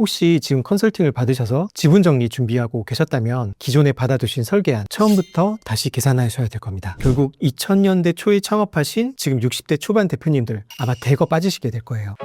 혹시 지금 컨설팅을 받으셔서 지분 정리 준비하고 계셨다면 기존에 받아두신 설계안 처음부터 다시 계산하셔야 될 겁니다. 결국 2000년대 초에 창업하신 지금 60대 초반 대표님들 아마 대거 빠지시게 될 거예요.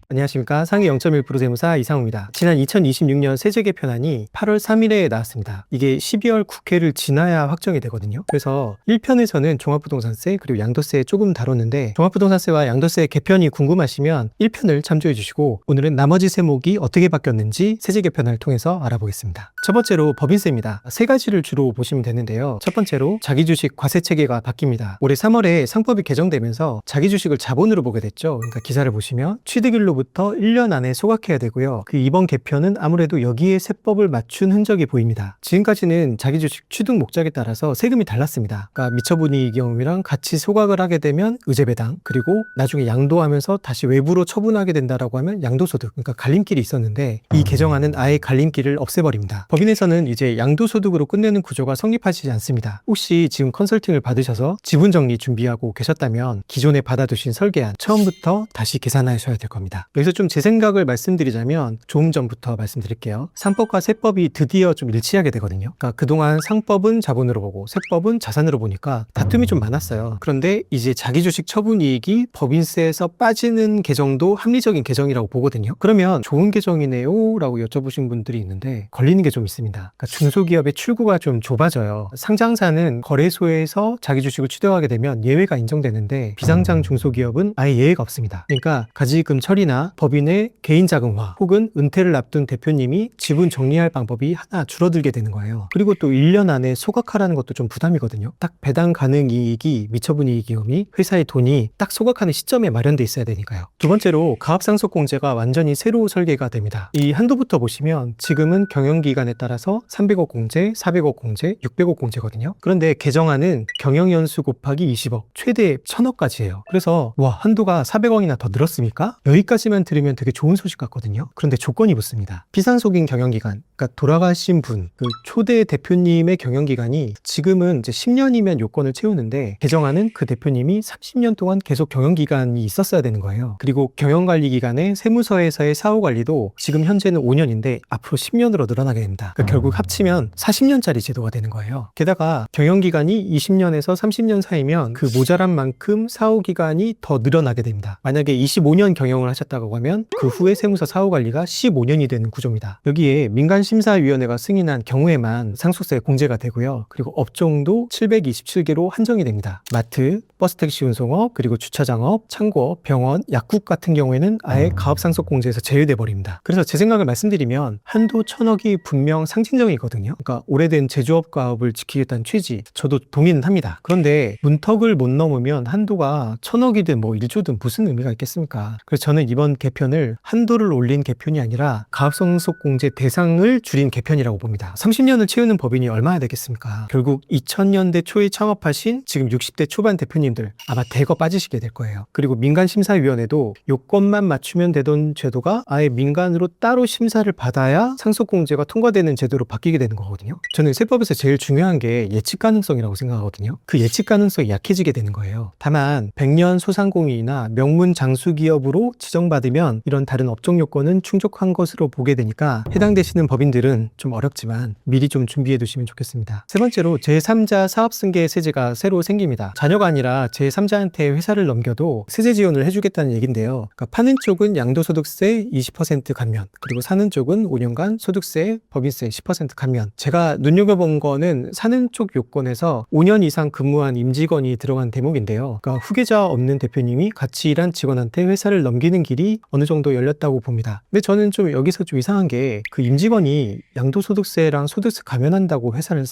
안녕하십니까. 상위 0.1% 세무사 이상우입니다. 지난 2026년 세제 개편안이 8월 3일에 나왔습니다. 이게 12월 국회를 지나야 확정이 되거든요. 그래서 1편에서는 종합부동산세 그리고 양도세 조금 다뤘는데 종합부동산세와 양도세 개편이 궁금하시면 1편을 참조해 주시고 오늘은 나머지 세목이 어떻게 바뀌었는지 세제 개편을 통해서 알아보겠습니다. 첫 번째로 법인세입니다. 세 가지를 주로 보시면 되는데요. 첫 번째로 자기주식 과세체계가 바뀝니다. 올해 3월에 상법이 개정되면서 자기주식을 자본으로 보게 됐죠. 그러니까 기사를 보시면 취득일로부터 1년 안에 소각해야 되고요. 그 이번 개편은 아무래도 여기에 세법을 맞춘 흔적이 보입니다. 지금까지는 자기주식 취득 목적에 따라서 세금이 달랐습니다. 그러니까 미처분이 경우랑 같이 소각을 하게 되면 의제배당, 그리고 나중에 양도하면서 다시 외부로 처분하게 된다라고 하면 양도소득, 그러니까 갈림길이 있었는데 이 개정안은 아예 갈림길을 없애버립니다. 법인에서는 이제 양도소득으로 끝내는 구조가 성립하시지 않습니다. 혹시 지금 컨설팅을 받으셔서 지분 정리 준비하고 계셨다면 기존에 받아두신 설계안 처음부터 다시 계산하셔야 될 겁니다. 여기서 좀 제 생각을 말씀드리자면 조금 전부터 말씀드릴게요. 상법과 세법이 드디어 좀 일치하게 되거든요. 그러니까 그동안 상법은 자본으로 보고 세법은 자산으로 보니까 다툼이 좀 많았어요. 그런데 이제 자기주식 처분이익이 법인세에서 빠지는 개정도 합리적인 개정이라고 보거든요. 그러면 좋은 개정이네요 라고 여쭤보신 분들이 있는데 걸리는 게 좀 있습니다. 그러니까 중소기업의 출구가 좀 좁아져요. 상장사는 거래소에서 자기주식을 취득하게 되면 예외가 인정되는데 비상장 중소기업은 아예 예외가 없습니다. 그러니까 가지금 처리나 법인의 개인 자금화 혹은 은퇴를 앞둔 대표님이 지분 정리할 방법이 하나 줄어들게 되는 거예요. 그리고 또 1년 안에 소각하라는 것도 좀 부담이거든요. 딱 배당 가능 이익이 미처분 이익이 회사의 돈이 딱 소각하는 시점에 마련돼 있어야 되니까요. 두 번째로 가압상속공제가 완전히 새로 설계가 됩니다. 이 한도부터 보시면 지금은 경영기간에 따라서 300억 공제, 400억 공제, 600억 공제거든요. 그런데 개정안은 경영연수 곱하기 20억, 최대 1000억까지예요. 그래서 와, 한도가 400억이나 더 늘었습니까? 여기까지만 들으면 되게 좋은 소식 같거든요. 그런데 조건이 붙습니다. 비상속인 경영기간, 그러니까 돌아가신 분, 그 초대 대표님의 경영기간이 지금은 이제 10년이면 요건을 채우는데 개정안은 그 대표님이 30년 동안 계속 경영기간이 있었어야 되는 거예요. 그리고 경영관리기간에 세무서에서의 사후관리도 지금 현재는 5년인데 앞으로 10년으로 늘어나게 됩니다. 그러니까 결국 합치면 40년짜리 제도가 되는 거예요. 게다가 경영기간이 20년에서 30년 사이면 그 모자란 만큼 사후기간이 더 늘어나게 됩니다. 만약에 25년 경영을 하셨다고 하면 그 후에 세무서 사후관리가 15년이 되는 구조입니다. 여기에 민간심사위원회가 승인한 경우에만 상속세 공제가 되고요. 그리고 업종도 727개로 한정이 됩니다. 마트, 버스택시 운송업, 그리고 주차장업, 창고업, 병원, 약국 같은 경우에는 아예 가압상속공제에서 제외돼 버립니다. 그래서 제 생각을 말씀드리면 한도 1000억이 분명 상징적이거든요. 그러니까 오래된 제조업 가업을 지키겠다는 취지, 저도 동의는 합니다. 그런데 문턱을 못 넘으면 한도가 1000억이든 뭐 1조든 무슨 의미가 있겠습니까? 그래서 저는 이번 개편을 한도를 올린 개편이 아니라 가압상속공제 대상을 줄인 개편이라고 봅니다. 30년을 채우는 법인이 얼마나 되겠습니까? 결국 2000년대 초에 창업하신 지금 60대 초반 대표님들 아마 대거 빠지시게 될 거예요. 그리고 민간심사위원회도 요건만 맞추면 되던 제도가 아예 민간으로 따로 심사를 받아야 상속공제가 통과되는 제도로 바뀌게 되는 거거든요. 저는 세법에서 제일 중요한 게 예측 가능성이라고 생각하거든요. 그 예측 가능성이 약해지게 되는 거예요. 다만 100년 소상공인이나 명문 장수기업으로 지정받으면 이런 다른 업종 요건은 충족한 것으로 보게 되니까 해당되시는 법인들은 좀 어렵지만 미리 좀 준비해 두시면 좋겠습니다. 세 번째로 제3자 사업승계 세제가 새로 생깁니다. 자녀가 아니라 제3자한테 회사를 넘겨도 세제 지원을 해주겠다는 얘긴데요. 그러니까 파는 쪽은 양도소득세 20% 감면, 그리고 사는 쪽은 5년간 소득세, 법인세 10% 감면. 제가 눈여겨본 거는 사는 쪽 요건에서 5년 이상 근무한 임직원이 들어간 대목인데요. 그러니까 후계자 없는 대표님이 같이 일한 직원한테 회사를 넘기는 길이 어느 정도 열렸다고 봅니다. 근데 저는 좀 여기서 좀 이상한 게 그 임직원이 양도소득세랑 소득세 감면한다고 회사를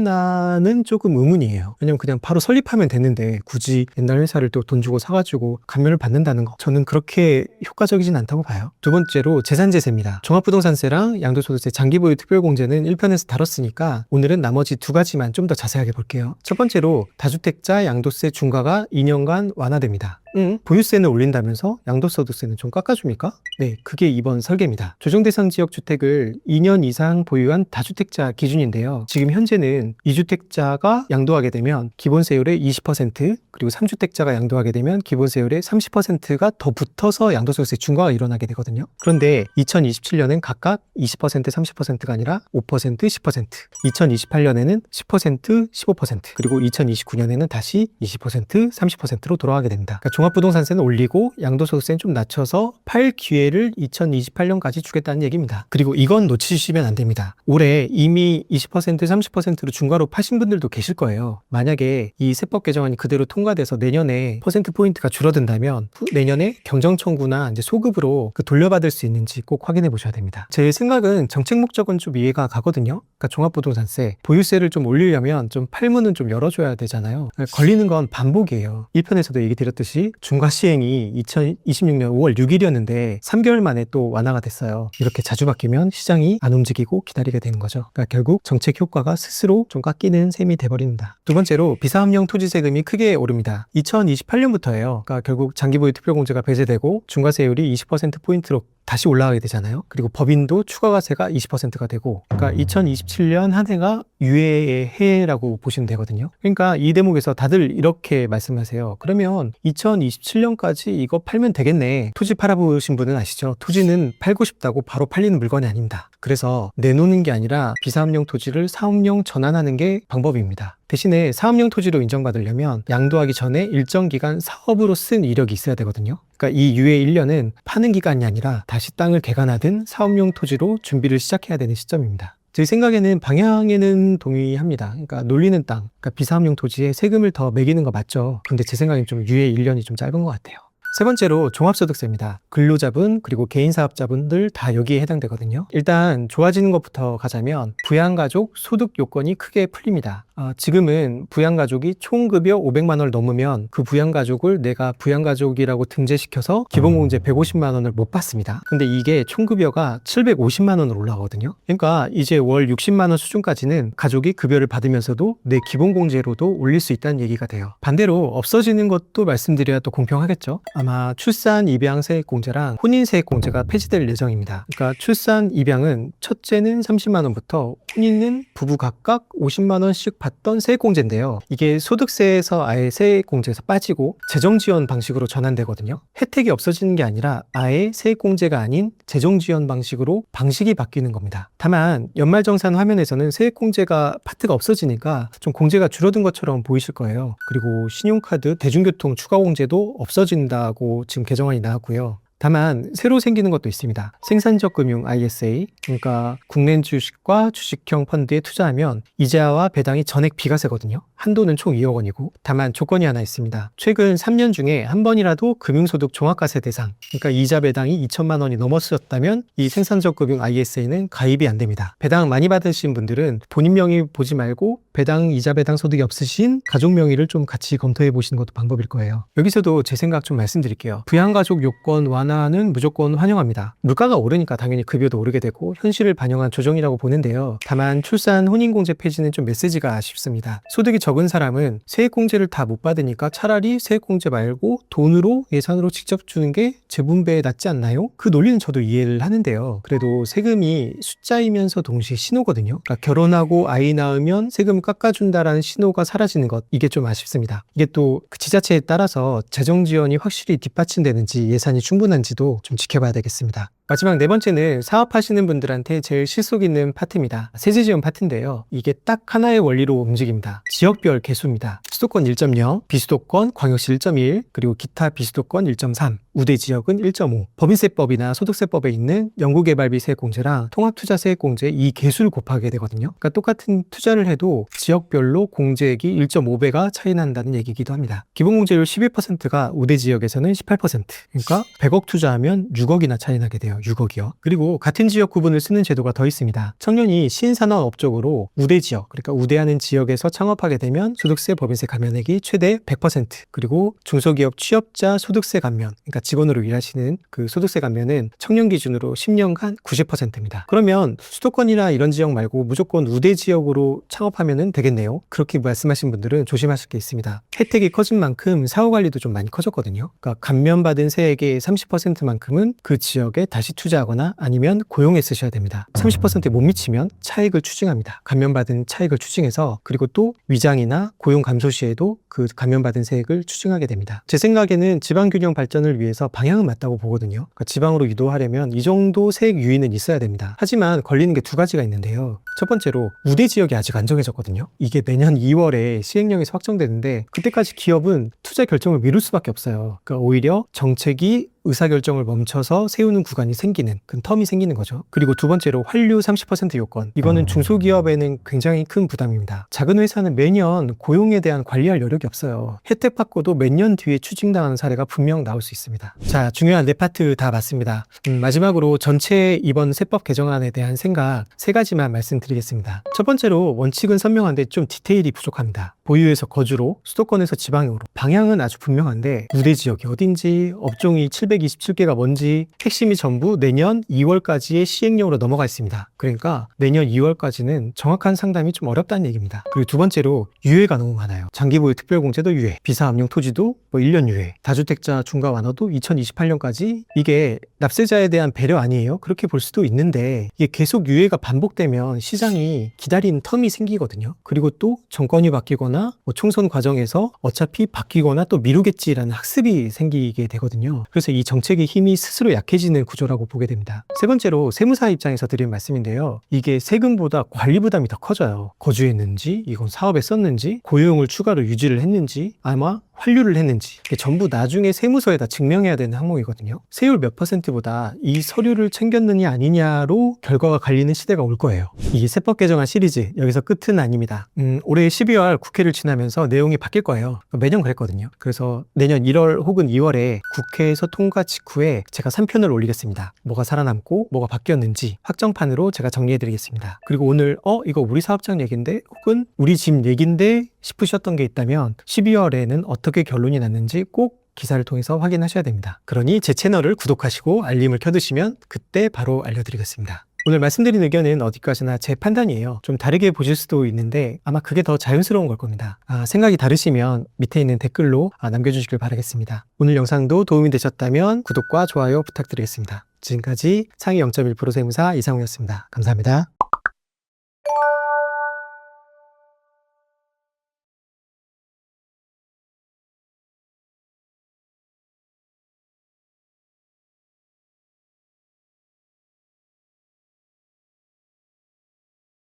사겠나는 조금 의문이에요. 왜냐면 그냥 바로 설립하면 되는데 굳이 옛날 회사를 또 돈 주고 사가지고 감면을 받는다는 거, 저는 그렇게 효과적이진 않다고 봐요. 두 번째로 재산제세입니다. 종합부동산세랑 양도소득세 장기보유 특별공제는 1편에서 다뤘으니까 오늘은 나머지 두 가지만 좀 더 자세하게 볼게요. 첫 번째로 다주택자 양도세 중과가 2년간 완화됩니다. 보유세는 올린다면서 양도소득세는 좀 깎아줍니까? 네, 그게 이번 설계입니다. 조정대상 지역 주택을 2년 이상 보유한 다주택자 기준인데요. 지금 현재는 2주택자가 양도하게 되면 기본세율의 20%, 그리고 3주택자가 양도하게 되면 기본세율의 30%가 더 붙어서 양도소득세 중과가 일어나게 되거든요. 그런데 2027년엔 각각 20%, 30%가 아니라 5%, 10%, 2028년에는 10%, 15%, 그리고 2029년에는 다시 20%, 30%로 돌아가게 됩니다. 그러니까 종합부동산세는 올리고 양도소득세는 좀 낮춰서 팔 기회를 2028년까지 주겠다는 얘기입니다. 그리고 이건 놓치시면 안 됩니다. 올해 이미 20%, 30%로 중과로 파신 분들도 계실 거예요. 만약에 이 세법 개정안이 그대로 통과돼서 내년에 퍼센트포인트가 줄어든다면 내년에 경정청구나 이제 소급으로 돌려받을 수 있는지 꼭 확인해 보셔야 됩니다. 제 생각은 정책 목적은 좀 이해가 가거든요. 그러니까 종합부동산세, 보유세를 좀 올리려면 좀 팔문은 좀 열어줘야 되잖아요. 걸리는 건 반복이에요. 1편에서도 얘기 드렸듯이 중과 시행이 2026년 5월 6일이었는데 3개월 만에 또 완화가 됐어요. 이렇게 자주 바뀌면 시장이 안 움직이고 기다리게 되는 거죠. 그러니까 결국 정책 효과가 스스로 좀 깎이는 셈이 돼버립니다. 두 번째로 비사업용 토지세금이 크게 오릅니다. 2028년부터예요. 그러니까 결국 장기보유 특별공제가 배제되고 중과세율이 20%포인트로 다시 올라가게 되잖아요. 그리고 법인도 추가과세가 20%가 되고, 그러니까 2027년 한 해가 유예의 해라고 보시면 되거든요. 그러니까 이 대목에서 다들 이렇게 말씀하세요. 그러면 2027년까지 이거 팔면 되겠네. 토지 팔아보신 분은 아시죠? 토지는 팔고 싶다고 바로 팔리는 물건이 아닙니다. 그래서 내놓는 게 아니라 비사업용 토지를 사업용 전환하는 게 방법입니다. 대신에 사업용 토지로 인정받으려면 양도하기 전에 일정 기간 사업으로 쓴 이력이 있어야 되거든요. 그러니까 이 유예 1년은 파는 기간이 아니라 다시 땅을 개간하든 사업용 토지로 준비를 시작해야 되는 시점입니다. 제 생각에는 방향에는 동의합니다. 그러니까 놀리는 땅, 그러니까 비사업용 토지에 세금을 더 매기는 거 맞죠. 근데 제 생각엔 좀 유예 1년이 좀 짧은 것 같아요. 세 번째로 종합소득세입니다. 근로자분 그리고 개인사업자분들 다 여기에 해당되거든요. 일단 좋아지는 것부터 가자면 부양가족 소득 요건이 크게 풀립니다. 지금은 부양가족이 총급여 500만 원을 넘으면 그 부양가족을 내가 부양가족이라고 등재시켜서 기본공제 150만 원을 못 받습니다. 근데 이게 총급여가 750만 원으로 올라가거든요. 그러니까 이제 월 60만 원 수준까지는 가족이 급여를 받으면서도 내 기본공제로도 올릴 수 있다는 얘기가 돼요. 반대로 없어지는 것도 말씀드려야 또 공평하겠죠. 아마 출산 입양 세액공제랑 혼인 세액공제가 폐지될 예정입니다. 그러니까 출산 입양은 첫째는 30만 원부터 혼인은 부부 각각 50만 원씩 받던 세액공제인데요. 이게 소득세에서 아예 세액공제에서 빠지고 재정지원 방식으로 전환되거든요. 혜택이 없어지는 게 아니라 아예 세액공제가 아닌 재정지원 방식으로 방식이 바뀌는 겁니다. 다만 연말정산 화면에서는 세액공제가 파트가 없어지니까 좀 공제가 줄어든 것처럼 보이실 거예요. 그리고 신용카드, 대중교통 추가공제도 없어진다고 지금 개정안이 나왔고요. 다만 새로 생기는 것도 있습니다. 생산적 금융 ISA, 그러니까 국내 주식과 주식형 펀드에 투자하면 이자와 배당이 전액 비과세거든요. 한도는 총 2억 원이고 다만 조건이 하나 있습니다. 최근 3년 중에 한 번이라도 금융소득 종합과세 대상, 그러니까 이자 배당이 2천만 원이 넘었었다면 이 생산적 금융 ISA는 가입이 안 됩니다. 배당 많이 받으신 분들은 본인 명의 보지 말고 배당, 이자 배당 소득이 없으신 가족 명의를 좀 같이 검토해 보시는 것도 방법일 거예요. 여기서도 제 생각 좀 말씀드릴게요. 부양가족 요건 완화는 무조건 환영합니다. 물가가 오르니까 당연히 급여도 오르게 되고 현실을 반영한 조정이라고 보는데요. 다만 출산 혼인공제 폐지는 좀 메시지가 아쉽습니다. 소득이 적은 사람은 세액공제를 다 못 받으니까 차라리 세액공제 말고 돈으로 예산으로 직접 주는 게 재분배에 낫지 않나요? 그 논리는 저도 이해를 하는데요. 그래도 세금이 숫자이면서 동시에 신호거든요. 그러니까 결혼하고 아이 낳으면 세금 깎아준다라는 신호가 사라지는 것, 이게 좀 아쉽습니다. 이게 또 그 지자체에 따라서 재정 지원이 확실히 뒷받침되는지 예산이 충분한지도 좀 지켜봐야 되겠습니다. 마지막 네 번째는 사업하시는 분들한테 제일 실속 있는 파트입니다. 세제 지원 파트인데요. 이게 딱 하나의 원리로 움직입니다. 지역별 개수입니다. 수도권 1.0, 비수도권, 광역시 1.1, 그리고 기타 비수도권 1.3, 우대 지역은 1.5. 법인세법이나 소득세법에 있는 연구개발비 세액공제랑 통합투자세액공제 이 개수를 곱하게 되거든요. 그러니까 똑같은 투자를 해도 지역별로 공제액이 1.5배가 차이 난다는 얘기이기도 합니다. 기본공제율 12%가 우대 지역에서는 18%. 그러니까 100억 투자하면 6억이나 차이 나게 돼요. 많아요. 6억이요. 그리고 같은 지역 구분을 쓰는 제도가 더 있습니다. 청년이 신산업 쪽으로 우대 지역, 그러니까 우대하는 지역에서 창업하게 되면 소득세, 법인세 감면액이 최대 100%, 그리고 중소기업 취업자 소득세 감면, 그러니까 직원으로 일하시는 그 소득세 감면은 청년 기준으로 10년간 90%입니다. 그러면 수도권이나 이런 지역 말고 무조건 우대 지역으로 창업하면 되겠네요. 그렇게 말씀하신 분들은 조심하실 게 있습니다. 혜택이 커진 만큼 사후 관리도 좀 많이 커졌거든요. 그러니까 감면받은 세액의 30%만큼은 그 지역에 다시 투자하거나 아니면 고용에 쓰셔야 됩니다. 30%에 못 미치면 차익을 추징합니다. 감면받은 차익을 추징해서, 그리고 또 위장이나 고용 감소 시에도 그 감면받은 세액을 추징하게 됩니다. 제 생각에는 지방균형 발전을 위해서 방향은 맞다고 보거든요. 그러니까 지방으로 유도하려면 이 정도 세액 유인은 있어야 됩니다. 하지만 걸리는 게 두 가지가 있는데요. 첫 번째로 우대 지역이 아직 안 정해졌거든요. 이게 내년 2월에 시행령에서 확정되는데 그때까지 기업은 투자 결정을 미룰 수밖에 없어요. 그러니까 오히려 정책이 의사결정을 멈춰서 세우는 구간이 생기는, 그 텀이 생기는 거죠. 그리고 두 번째로 환류 30% 요건. 이거는 중소기업에는 굉장히 큰 부담입니다. 작은 회사는 매년 고용에 대한 관리할 여력이 없어요. 혜택 받고도 몇 년 뒤에 추징당하는 사례가 분명 나올 수 있습니다. 자, 중요한 네 파트 다 맞습니다. 마지막으로 전체 이번 세법 개정안에 대한 생각 세 가지만 말씀드리겠습니다. 첫 번째로 원칙은 선명한데 좀 디테일이 부족합니다. 보유에서 거주로, 수도권에서 지방으로. 방향은 아주 분명한데 우대 지역이 어딘지, 업종이 727개가 뭔지 핵심이 전부 내년 2월까지의 시행령으로 넘어가 있습니다. 그러니까 내년 2월까지는 정확한 상담이 좀 어렵다는 얘기입니다. 그리고 두 번째로 유예가 너무 많아요. 장기보유 특별공제도 유예, 비사업용 토지도 1년 유예, 다주택자 중과 완화도 2028년까지. 이게 납세자에 대한 배려 아니에요? 그렇게 볼 수도 있는데 이게 계속 유예가 반복되면 시장이 기다리는 텀이 생기거든요. 그리고 또 정권이 바뀌거나 총선 과정에서 어차피 바뀌거나 또 미루겠지라는 학습이 생기게 되거든요. 그래서 이 정책의 힘이 스스로 약해지는 구조라고 보게 됩니다. 세 번째로 세무사 입장에서 드린 말씀인데요. 이게 세금보다 관리 부담이 더 커져요. 거주했는지, 이건 사업에 썼는지, 고용을 추가로 유지를 했는지, 아마 환류를 했는지, 이게 전부 나중에 세무서에다 증명해야 되는 항목이거든요. 세율 몇 %보다 이 서류를 챙겼느냐 아니냐로 결과가 갈리는 시대가 올 거예요. 이게 세법 개정안 시리즈 여기서 끝은 아닙니다. 올해 12월 국회를 지나면서 내용이 바뀔 거예요. 매년 그랬거든요. 그래서 내년 1월 혹은 2월에 국회에서 통과 직후에 제가 3편을 올리겠습니다. 뭐가 살아남고 뭐가 바뀌었는지 확정판으로 제가 정리해드리겠습니다. 그리고 오늘 이거 우리 사업장 얘기인데 혹은 우리 집 얘기인데 싶으셨던 게 있다면 12월에는 어떻게 결론이 났는지 꼭 기사를 통해서 확인하셔야 됩니다. 그러니 제 채널을 구독하시고 알림을 켜두시면 그때 바로 알려드리겠습니다. 오늘 말씀드린 의견은 어디까지나 제 판단이에요. 좀 다르게 보실 수도 있는데 아마 그게 더 자연스러운 걸 겁니다. 생각이 다르시면 밑에 있는 댓글로 남겨주시길 바라겠습니다. 오늘 영상도 도움이 되셨다면 구독과 좋아요 부탁드리겠습니다. 지금까지 상위 0.1% 세무사 이상우였습니다. 감사합니다.